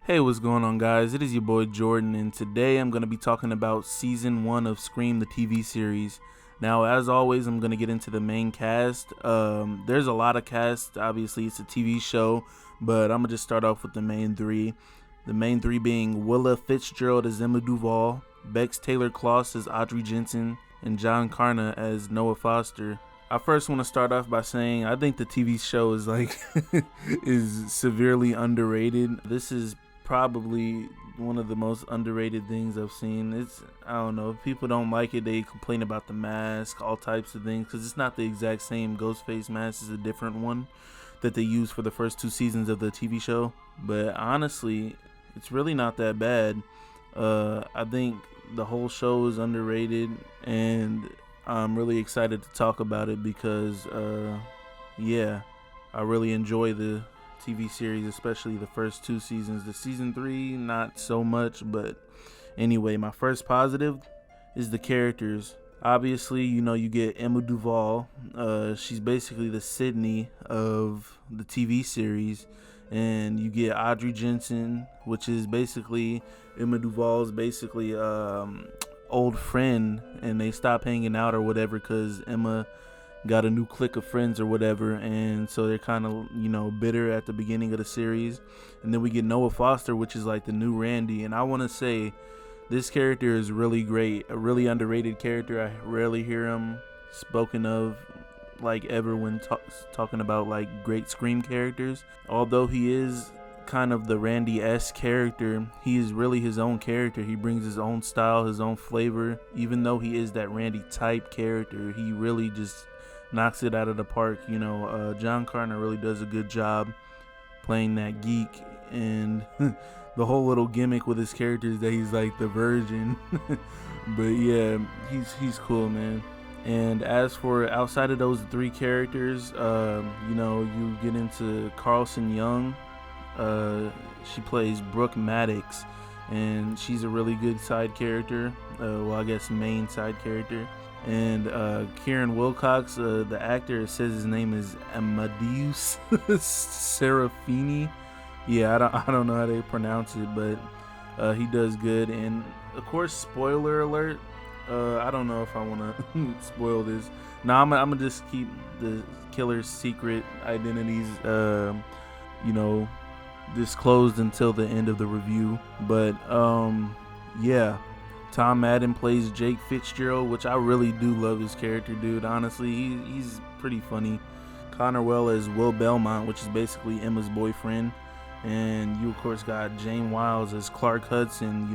Hey, what's going on, guys? It is your boy Jordan, and today I'm going to be talking about season 1 of Scream, the TV series. Now, as always, I'm going to get into the main cast. There's a lot of cast. Obviously, it's a TV show, but I'm going to just start off with the main three. The main three being Willa Fitzgerald as Emma Duval, Bex Taylor-Klaus as Audrey Jensen, and John Carna as Noah Foster. I first want to start off by saying I think the TV show is is severely underrated. This is probably one of the most underrated things I've seen. I don't know, if people don't like it, they complain about the mask, all types of things, because it's not the exact same Ghostface mask. It's a different one that they used for the first 2 seasons of the TV show. But honestly, it's really not that bad. I think the whole show is underrated, and I'm really excited to talk about it because I really enjoy the TV series, especially the first 2 seasons. The season 3, not so much, but anyway, my first positive is the characters. Obviously, you get Emma Duval. She's basically the Sydney of the TV series, and you get Audrey Jensen, which is basically Emma Duval's old friend, and they stop hanging out or whatever because Emma got a new clique of friends or whatever, and so they're kind of bitter at the beginning of the series. And then we get Noah Foster, which is like the new Randy, and I want to say this character is really great, a really underrated character. I rarely hear him spoken of like ever when talking about like great Scream characters. Although he is kind of the Randy-esque character, he is really his own character. He brings his own style, his own flavor. Even though he is that Randy type character, he really just knocks it out of the park. John Carter really does a good job playing that geek, and the whole little gimmick with his character is that he's like the virgin. But yeah, he's cool, man. And as for outside of those 3 characters, you get into Carlson Young. She plays Brooke Maddox, and she's a really good side character. I guess main side character. And Kieran Wilcox, the actor, says his name is Amadeus Serafini. Yeah, I don't know how they pronounce it, but he does good. And of course, spoiler alert. I don't know if I want to spoil this. No, I'm gonna just keep the killer's secret identities, disclosed until the end of the review. But yeah. Tom Madden plays Jake Fitzgerald, which I really do love his character, dude. Honestly, he's pretty funny. Connor Well as Will Belmont, which is basically Emma's boyfriend. And you, of course, got Jane Wiles as Clark Hudson,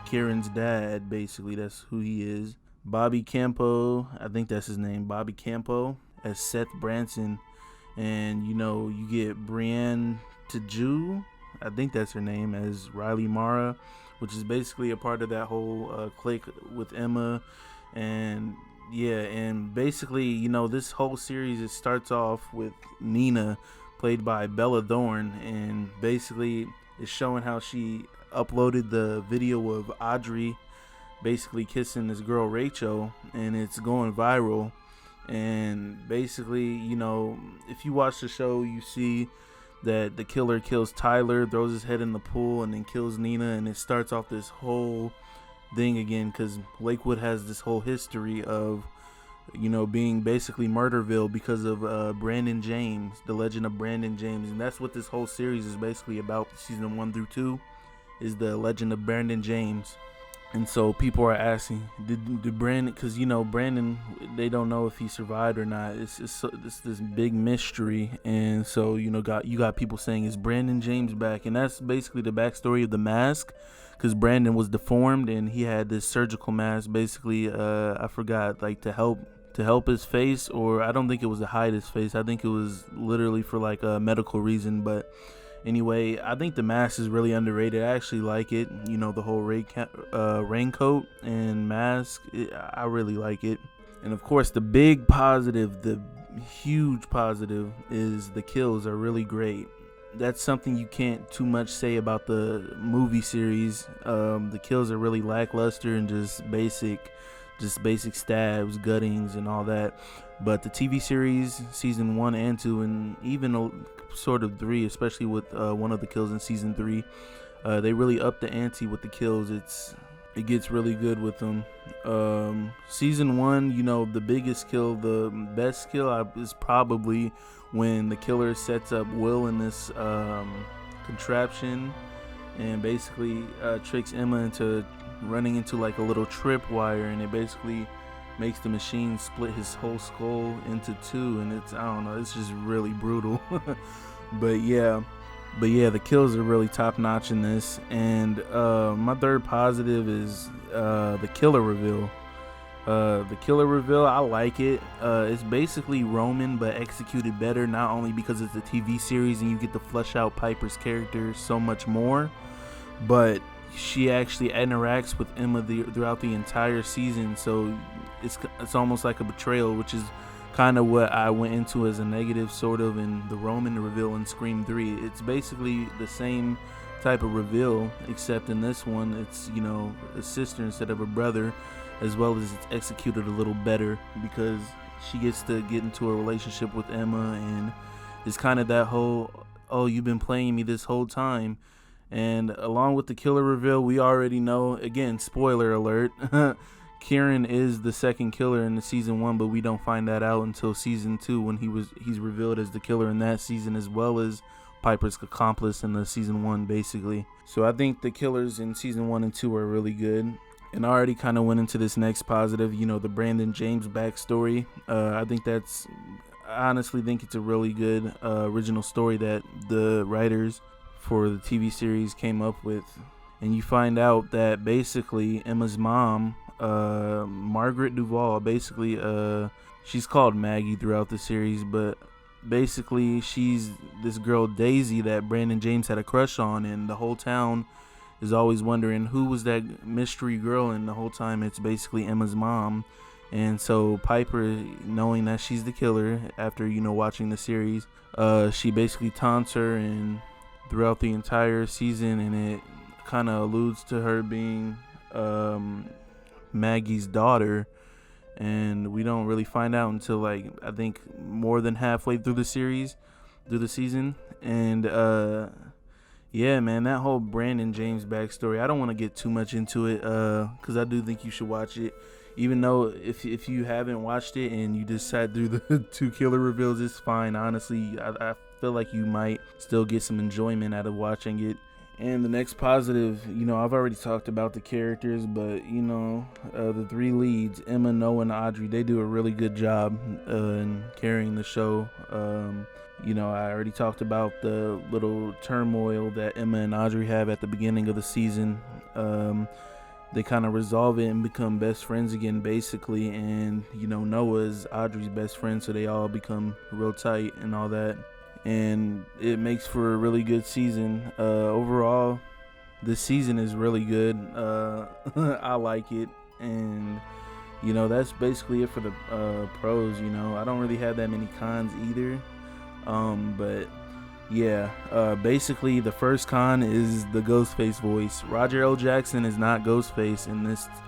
Kieran's dad, basically. That's who he is. Bobby Campo, I think that's his name, Bobby Campo, as Seth Branson. And, you get Brienne Teju, I think that's her name, as Riley Mara, which is basically a part of that whole clique with Emma. And yeah, and basically, this whole series, it starts off with Nina, played by Bella Thorne, and basically it's showing how she uploaded the video of Audrey basically kissing this girl Rachel, and it's going viral. And basically, if you watch the show, you see that the killer kills Tyler, throws his head in the pool, and then kills Nina, and it starts off this whole thing again, because Lakewood has this whole history of being basically Murderville because of Brandon James, the legend of Brandon James. And that's what this whole series is basically about. Season 1 through 2 is the legend of Brandon James. And so people are asking, did Brandon, because Brandon, they don't know if he survived or not. It's this big mystery. And so you got people saying, is Brandon James back? And that's basically the backstory of the mask, because Brandon was deformed and he had this surgical mask, basically I forgot, like to help his face, or I don't think it was to hide his face. I think it was literally for like a medical reason. But anyway, I think the mask is really underrated. I actually like it. The whole raincoat and mask, I really like it. And of course, the big positive, the huge positive, is the kills are really great. That's something you can't too much say about the movie series. The kills are really lackluster and just basic stabs, guttings, and all that. But the TV series, season 1 and 2, and even sort of 3, especially with one of the kills in season 3, They really up the ante with the kills. It gets really good with them. Season 1, the biggest kill, the best kill is probably when the killer sets up Will in this contraption and basically tricks Emma into running into like a little tripwire, and it basically makes the machine split his whole skull into two, and I don't know, it's just really brutal. But yeah, the kills are really top notch in this. And my third positive is the killer reveal. I like it. It's basically Roman but executed better, not only because it's a TV series and you get to flesh out Piper's character so much more, but she actually interacts with Emma throughout the entire season, so it's almost like a betrayal, which is kind of what I went into as a negative sort of in the Roman reveal in Scream 3. It's basically the same type of reveal, except in this one it's a sister instead of a brother, as well as it's executed a little better because she gets to get into a relationship with Emma, and it's kind of that whole, oh, you've been playing me this whole time. And along with the killer reveal, we already know, again, spoiler alert, Kieran is the second killer in the season 1, but we don't find that out until season 2 when he's revealed as the killer in that season, as well as Piper's accomplice in the season 1, basically. So I think the killers in season 1 and 2 are really good. And I already kind of went into this next positive, the Brandon James backstory. I honestly think it's a really good original story that the writers for the TV series came up with. And you find out that basically Emma's mom, Margaret Duvall, basically she's called Maggie throughout the series, but basically she's this girl Daisy that Brandon James had a crush on, and the whole town is always wondering who was that mystery girl, and the whole time it's basically Emma's mom. And so Piper, knowing that she's the killer after watching the series, she basically taunts her and throughout the entire season, and it kind of alludes to her being Maggie's daughter, and we don't really find out until I think more than halfway through the season. And yeah, man, that whole Brandon James backstory, I don't want to get too much into it because I do think you should watch it, even though if you haven't watched it and you just sat through the 2 killer reveals, it's fine. Honestly, I feel like you might still get some enjoyment out of watching it. And the next positive, I've already talked about the characters, but the 3 leads, Emma, Noah, and Audrey, they do a really good job in carrying the show. I already talked about the little turmoil that Emma and Audrey have at the beginning of the season. They kind of resolve it and become best friends again, basically. And Noah is Audrey's best friend, so they all become real tight and all that. And it makes for a really good season. Overall, this season is really good. I like it. And that's basically it for the pros. I don't really have that many cons either. But yeah, basically the first con is the Ghostface voice. Roger L. Jackson is not Ghostface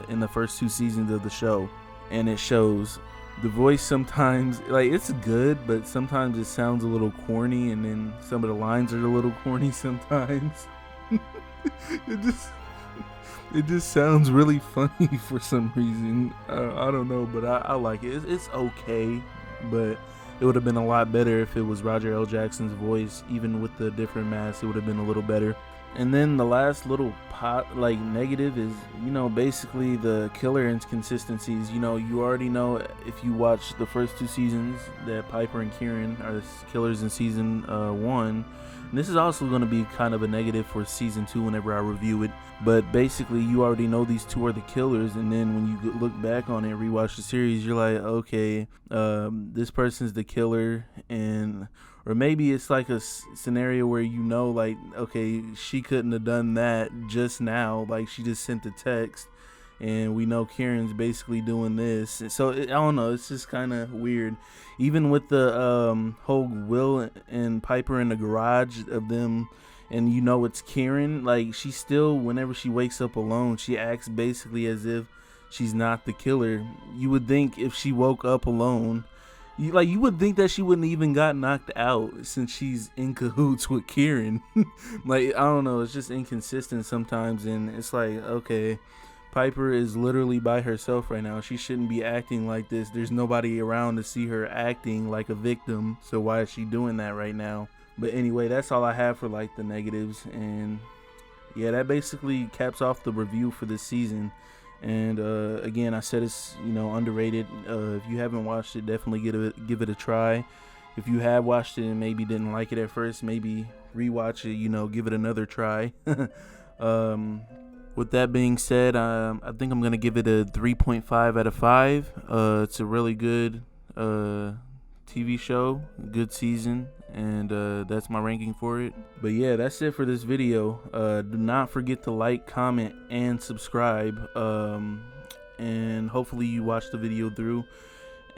in the first 2 seasons of the show, and it shows. The voice sometimes, it's good, but sometimes it sounds a little corny, and then some of the lines are a little corny sometimes. It just sounds really funny for some reason. I don't know, but I like it. It's okay, but it would have been a lot better if it was Roger L. Jackson's voice. Even with the different masks, it would have been a little better. And then the last little negative is, basically the killer inconsistencies. You already know if you watch the first 2 seasons that Piper and Kieran are the killers in season 1. And this is also going to be kind of a negative for season 2 whenever I review it. But basically, you already know these 2 are the killers, and then when you look back on it and rewatch the series, you're like, okay, this person's the killer, or maybe it's like a scenario where okay, she couldn't have done that just now, she just sent a text, and we know Kieran's basically doing this. So I don't know, it's just kind of weird. Even with the whole Will and Piper in the garage of them, and it's Kieran, she still, whenever she wakes up alone, she acts basically as if she's not the killer. You would think if she woke up alone You would think that she wouldn't even got knocked out since she's in cahoots with Kieran. Like, I don't know, it's just inconsistent sometimes, and it's like, okay, Piper is literally by herself right now. She shouldn't be acting like this. There's nobody around to see her acting like a victim, so why is she doing that right now? But anyway, that's all I have for like the negatives, and yeah, that basically caps off the review for this season. And again, I said it's underrated. If you haven't watched it, definitely give it a try. If you have watched it and maybe didn't like it at first, maybe rewatch it. Give it another try. With that being said, I think I'm gonna give it a 3.5 out of 5. It's a really good TV show, good season, and that's my ranking for it. But yeah, that's it for this video. Do not forget to like, comment, and subscribe, and hopefully you watch the video through.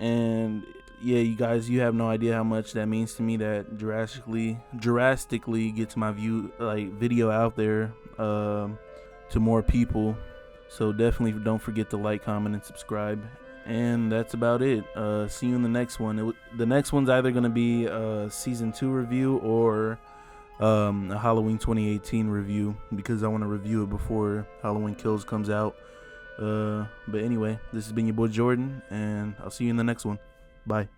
And yeah, you guys, you have no idea how much that means to me. That drastically gets my video out there to more people. So definitely don't forget to like, comment, and subscribe. And that's about it. See you in the next one. The next one's either going to be a season 2 review or a Halloween 2018 review, because I want to review it before Halloween Kills comes out. But anyway, this has been your boy Jordan, and I'll see you in the next one. Bye.